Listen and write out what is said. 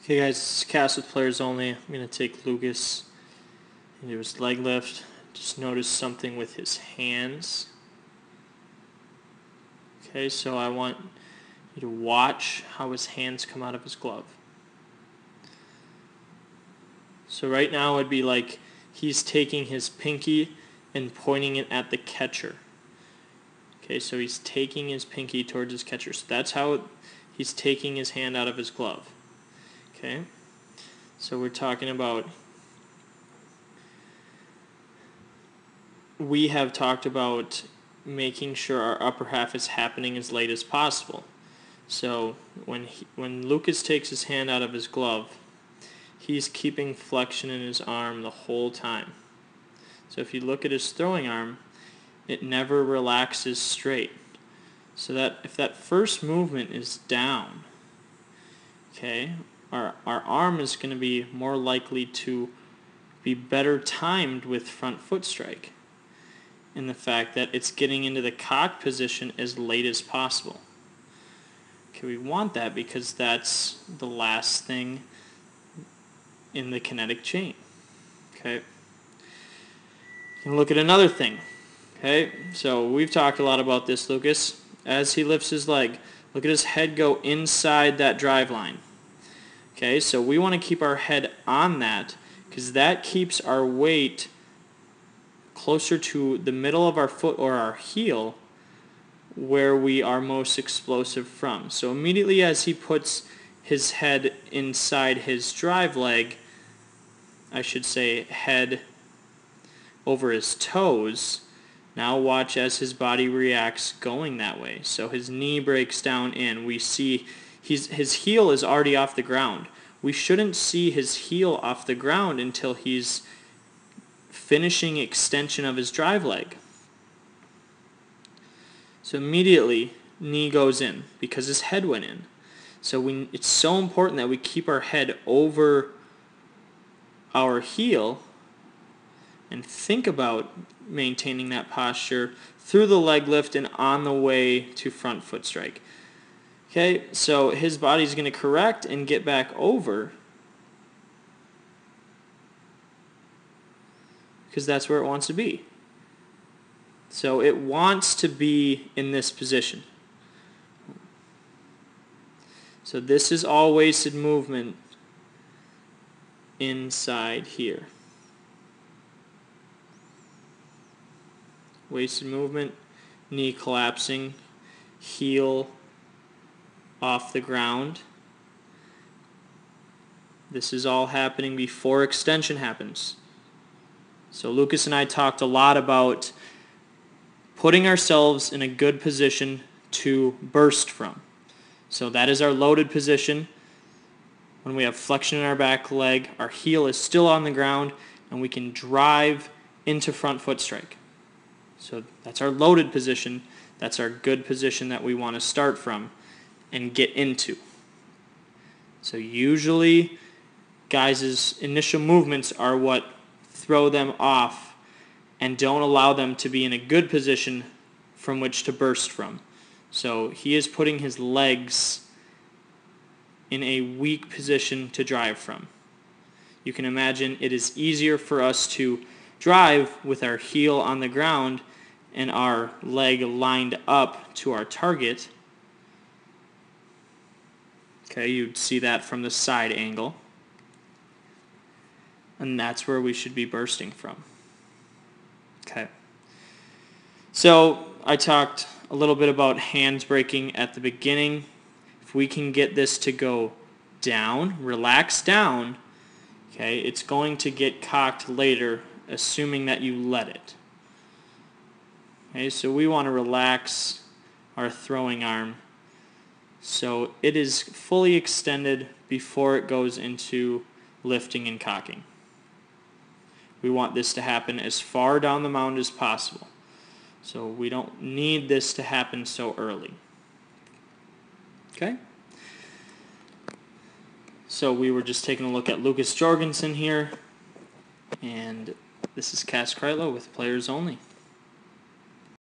Okay guys, this is cast with players only. I'm going to take Lukas into his leg lift. Just notice something with his hands. Okay, so I want you to watch how his hands come out of his glove. So right now it'd be like he's taking his pinky and pointing it at the catcher. Okay, so he's taking his pinky towards his catcher. So that's how he's taking his hand out of his glove. Okay, so we're talking about, we have talked about making sure our upper half is happening as late as possible. So when Lukas takes his hand out of his glove, he's keeping flexion in his arm the whole time. So if you look at his throwing arm, it never relaxes straight. So that if that first movement is down, okay, our arm is going to be more likely to be better timed with front foot strike, in the fact that it's getting into the cock position as late as possible. Okay, we want that because that's the last thing in the kinetic chain. Okay, you can look at another thing. Okay, so we've talked a lot about this, Lukas. As he lifts his leg, look at his head go inside that drive line. Okay, so we want to keep our head on that because that keeps our weight closer to the middle of our foot or our heel, where we are most explosive from. So immediately as he puts his head inside his drive leg, I should say head over his toes, now watch as his body reacts going that way. So his knee breaks down in. We see his heel is already off the ground. We shouldn't see his heel off the ground until he's finishing extension of his drive leg. So immediately, knee goes in because his head went in. So it's so important that we keep our head over our heel and think about maintaining that posture through the leg lift and on the way to front foot strike. Okay, so his body's going to correct and get back over because that's where it wants to be. So it wants to be in this position. So this is all wasted movement inside here. Wasted movement, knee collapsing, heel off the ground. This is all happening before extension happens. So Lukas and I talked a lot about putting ourselves in a good position to burst from. So that is our loaded position. When we have flexion in our back leg, our heel is still on the ground, and we can drive into front foot strike. So that's our loaded position. That's our good position that we want to start from and get into. So usually guys' initial movements are what throw them off and don't allow them to be in a good position from which to burst from. So he is putting his legs in a weak position to drive from. You can imagine it is easier for us to drive with our heel on the ground and our leg lined up to our target. Okay, you'd see that from the side angle. And that's where we should be bursting from. Okay. So I talked a little bit about hands breaking at the beginning. If we can get this to go down, relax down, okay, it's going to get cocked later, assuming that you let it. Okay, so we want to relax our throwing arm so it is fully extended before it goes into lifting and cocking. We want this to happen as far down the mound as possible. So we don't need this to happen so early. Okay? So we were just taking a look at Lukas Jorgensen here, and this is Cass Kreitlow with Players Only.